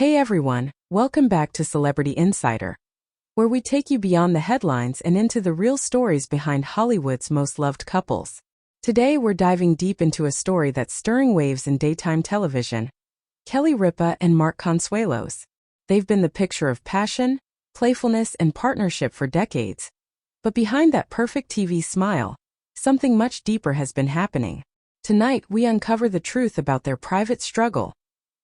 Hey everyone, welcome back to Celebrity Insider, where we take you beyond the headlines and into the real stories behind Hollywood's most loved couples. Today we're diving deep into a story that's stirring waves in daytime television. Ripa and Mark Consuelos. They've been the picture of passion, playfulness, and partnership for decades. But behind that perfect TV smile, something much deeper has been happening. Tonight we uncover the truth about their private struggle,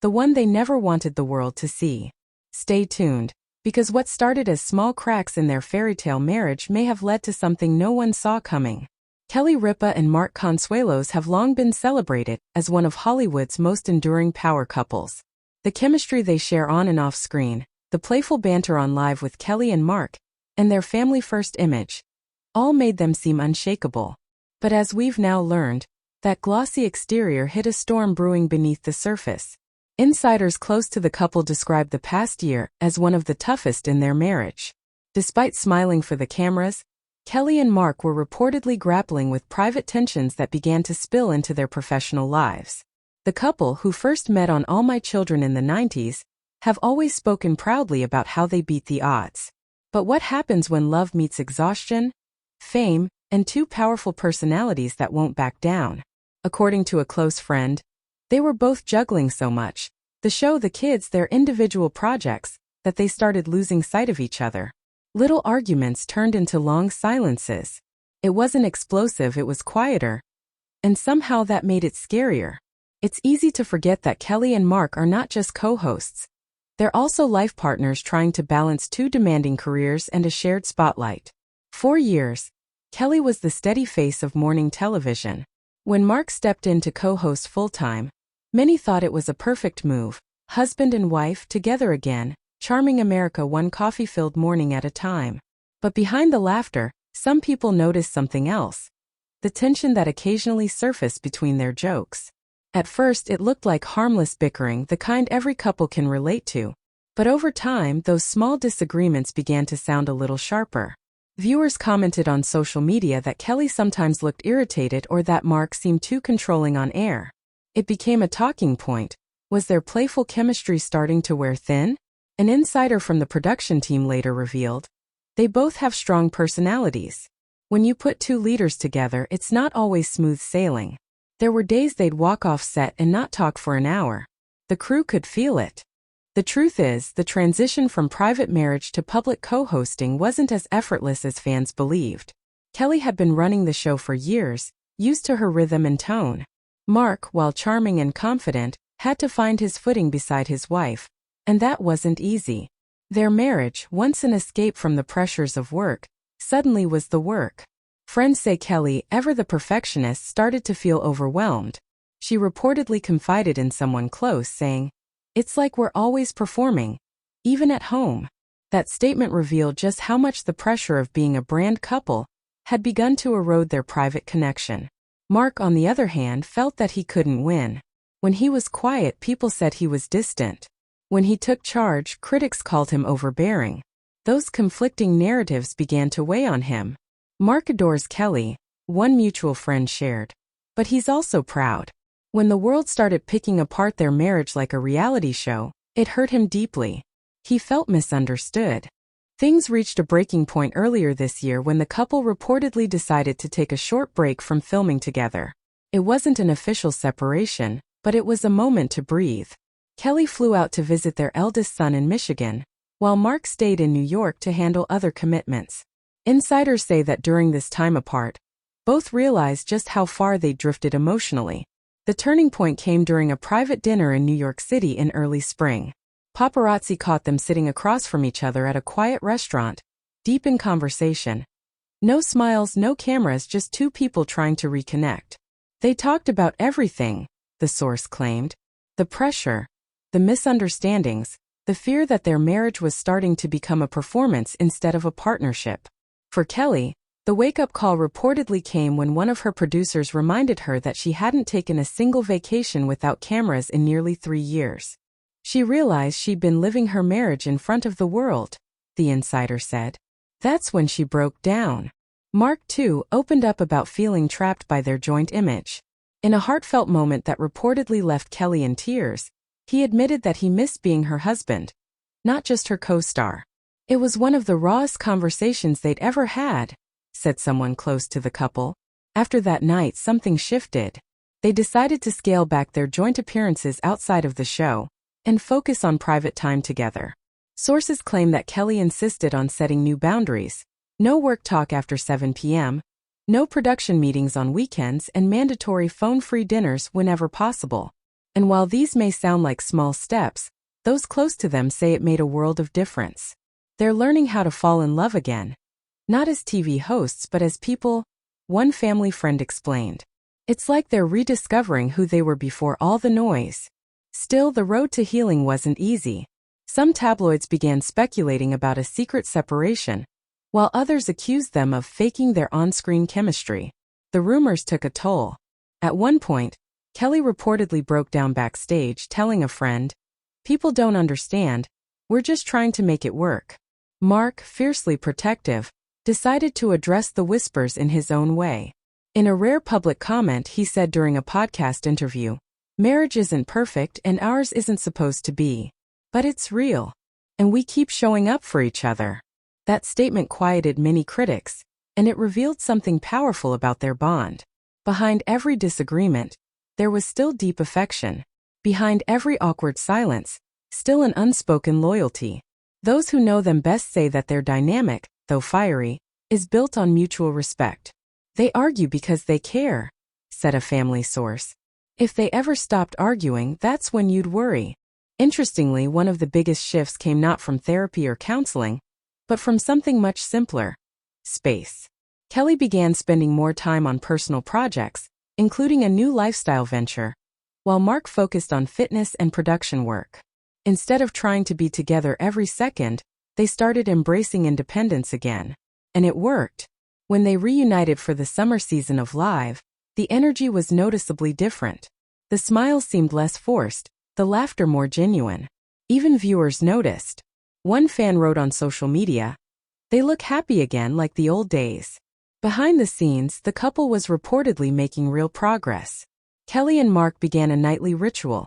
the one they never wanted the world to see. Stay tuned, because what started as small cracks in their fairy tale marriage may have led to something no one saw coming. Ripa and Mark Consuelos have long been celebrated as one of Hollywood's most enduring power couples. The chemistry they share on and off screen, the playful banter on Live with Kelly and Mark, and their family-first image, all made them seem unshakable. But as we've now learned, that glossy exterior hid a storm brewing beneath the surface. Insiders close to the couple described the past year as one of the toughest in their marriage. Despite smiling for the cameras, Kelly and Mark were reportedly grappling with private tensions that began to spill into their professional lives. The couple, who first met on All My Children in the 90s, have always spoken proudly about how they beat the odds. But what happens when love meets exhaustion, fame, and two powerful personalities that won't back down? According to a close friend, they were both juggling so much, the show, the kids, their individual projects, that they started losing sight of each other. Little arguments turned into long silences. It wasn't explosive, it was quieter. And somehow that made it scarier. It's easy to forget that Kelly and Mark are not just co-hosts. They're also life partners trying to balance two demanding careers and a shared spotlight. For years, Kelly was the steady face of morning television. When Mark stepped in to co-host full-time, many thought it was a perfect move. Husband and wife together again, charming America one coffee-filled morning at a time. But behind the laughter, some people noticed something else. The tension that occasionally surfaced between their jokes. At first it looked like harmless bickering, the kind every couple can relate to. But over time, those small disagreements began to sound a little sharper. Viewers commented on social media that Kelly sometimes looked irritated or that Mark seemed too controlling on air. It became a talking point. Was their playful chemistry starting to wear thin? An insider from the production team later revealed, they both have strong personalities. When you put two leaders together, it's not always smooth sailing. There were days they'd walk off set and not talk for an hour. The crew could feel it. The truth is, the transition from private marriage to public co-hosting wasn't as effortless as fans believed. Kelly had been running the show for years, used to her rhythm and tone. Mark, while charming and confident, had to find his footing beside his wife, and that wasn't easy. Their marriage, once an escape from the pressures of work, suddenly was the work. Friends say Kelly, ever the perfectionist, started to feel overwhelmed. She reportedly confided in someone close, saying, "It's like we're always performing, even at home." That statement revealed just how much the pressure of being a brand couple had begun to erode their private connection. Mark, on the other hand, felt that he couldn't win. When he was quiet, people said he was distant. When he took charge, critics called him overbearing. Those conflicting narratives began to weigh on him. Mark adores Kelly, one mutual friend shared. But he's also proud. When the world started picking apart their marriage like a reality show, it hurt him deeply. He felt misunderstood. Things reached a breaking point earlier this year when the couple reportedly decided to take a short break from filming together. It wasn't an official separation, but it was a moment to breathe. Kelly flew out to visit their eldest son in Michigan, while Mark stayed in New York to handle other commitments. Insiders say that during this time apart, both realized just how far they drifted emotionally. The turning point came during a private dinner in New York City in early spring. Paparazzi caught them sitting across from each other at a quiet restaurant, deep in conversation. No smiles, no cameras, just two people trying to reconnect. They talked about everything, the source claimed. The pressure, the misunderstandings, the fear that their marriage was starting to become a performance instead of a partnership. For Kelly, the wake-up call reportedly came when one of her producers reminded her that she hadn't taken a single vacation without cameras in nearly 3 years. She realized she'd been living her marriage in front of the world, the insider said. That's when she broke down. Mark, too, opened up about feeling trapped by their joint image. In a heartfelt moment that reportedly left Kelly in tears, He admitted that he missed being her husband, not just her co-star. It was one of the rawest conversations they'd ever had, said someone close to the couple. After that night, something shifted. They decided to scale back their joint appearances outside of the show and focus on private time together. Sources claim that Kelly insisted on setting new boundaries. No work talk after 7 p.m., no production meetings on weekends, and mandatory phone-free dinners whenever possible. And while these may sound like small steps, those close to them say it made a world of difference. They're learning how to fall in love again. Not as TV hosts but as people, one family friend explained. It's like they're rediscovering who they were before all the noise. Still, the road to healing wasn't easy. Some tabloids began speculating about a secret separation, while others accused them of faking their on-screen chemistry. The rumors took a toll. At one point, Kelly reportedly broke down backstage, telling a friend, "People don't understand, we're just trying to make it work." Mark, fiercely protective, decided to address the whispers in his own way. In a rare public comment he said during a podcast interview, "Marriage isn't perfect and ours isn't supposed to be. But it's real. And we keep showing up for each other." That statement quieted many critics, and it revealed something powerful about their bond. Behind every disagreement, there was still deep affection. Behind every awkward silence, still an unspoken loyalty. Those who know them best say that their dynamic, though fiery, is built on mutual respect. "They argue because they care," said a family source. "If they ever stopped arguing, that's when you'd worry." Interestingly, one of the biggest shifts came not from therapy or counseling, but from something much simpler: space. Kelly began spending more time on personal projects, including a new lifestyle venture, while Mark focused on fitness and production work. Instead of trying to be together every second, they started embracing independence again. And it worked. When they reunited for the summer season of Live, the energy was noticeably different. The smiles seemed less forced, the laughter more genuine. Even viewers noticed. One fan wrote on social media, "They look happy again like the old days." Behind the scenes, the couple was reportedly making real progress. Kelly and Mark began a nightly ritual.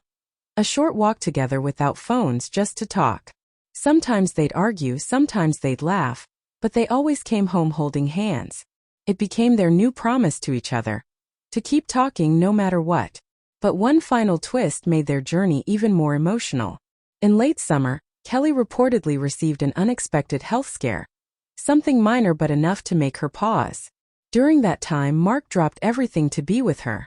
A short walk together without phones, just to talk. Sometimes they'd argue, sometimes they'd laugh, but they always came home holding hands. It became their new promise to each other, to keep talking no matter what. But one final twist made their journey even more emotional. In late summer, Kelly reportedly received an unexpected health scare. Something minor but enough to make her pause. During that time, Mark dropped everything to be with her.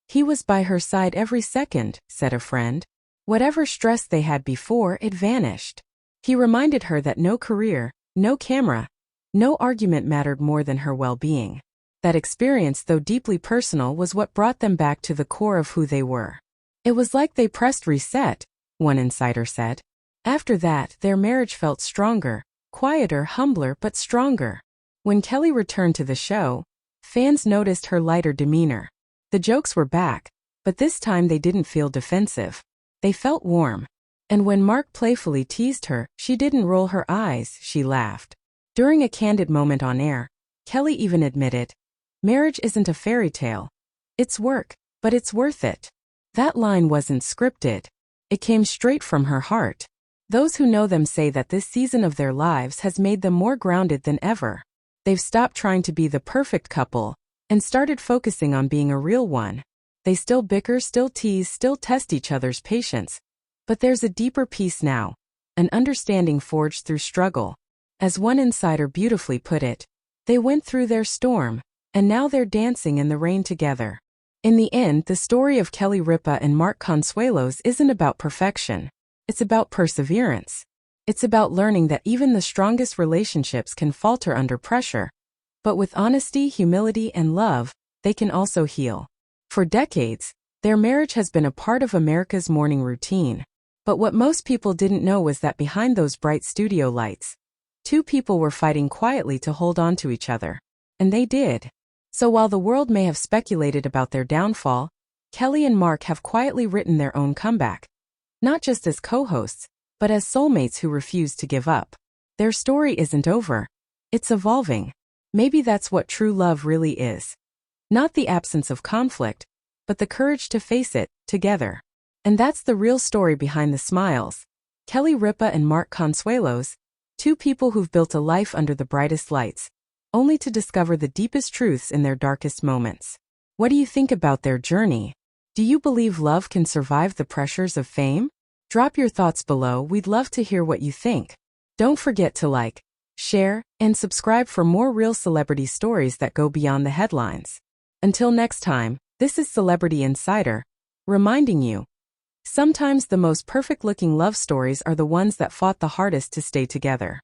"He was by her side every second," said a friend. Whatever stress they had before, it vanished. He reminded her that no career, no camera, no argument mattered more than her well-being. That experience, though deeply personal, was what brought them back to the core of who they were. It was like they pressed reset, one insider said. After that, their marriage felt stronger, quieter, humbler, but stronger. When Kelly returned to the show, fans noticed her lighter demeanor. The jokes were back, but this time they didn't feel defensive. They felt warm. And when Mark playfully teased her, she didn't roll her eyes, she laughed. During a candid moment on air, Kelly even admitted, "Marriage isn't a fairy tale. It's work, but it's worth it." That line wasn't scripted. It came straight from her heart. Those who know them say that this season of their lives has made them more grounded than ever. They've stopped trying to be the perfect couple and started focusing on being a real one. They still bicker, still tease, still test each other's patience. But there's a deeper peace now, an understanding forged through struggle. As one insider beautifully put it, they went through their storm, and now they're dancing in the rain together. In the end, the story of Kelly Ripa and Mark Consuelos isn't about perfection. It's about perseverance. It's about learning that even the strongest relationships can falter under pressure. But with honesty, humility, and love, they can also heal. For decades, their marriage has been a part of America's morning routine. But what most people didn't know was that behind those bright studio lights, two people were fighting quietly to hold on to each other. And they did. So while the world may have speculated about their downfall, Kelly and Mark have quietly written their own comeback. Not just as co-hosts, but as soulmates who refuse to give up. Their story isn't over. It's evolving. Maybe that's what true love really is. Not the absence of conflict, but the courage to face it, together. And that's the real story behind the smiles. Kelly Ripa and Mark Consuelos, two people who've built a life under the brightest lights, only to discover the deepest truths in their darkest moments. What do you think about their journey? Do you believe love can survive the pressures of fame? Drop your thoughts below, we'd love to hear what you think. Don't forget to like, share, and subscribe for more real celebrity stories that go beyond the headlines. Until next time, this is Celebrity Insider, reminding you, sometimes the most perfect-looking love stories are the ones that fought the hardest to stay together.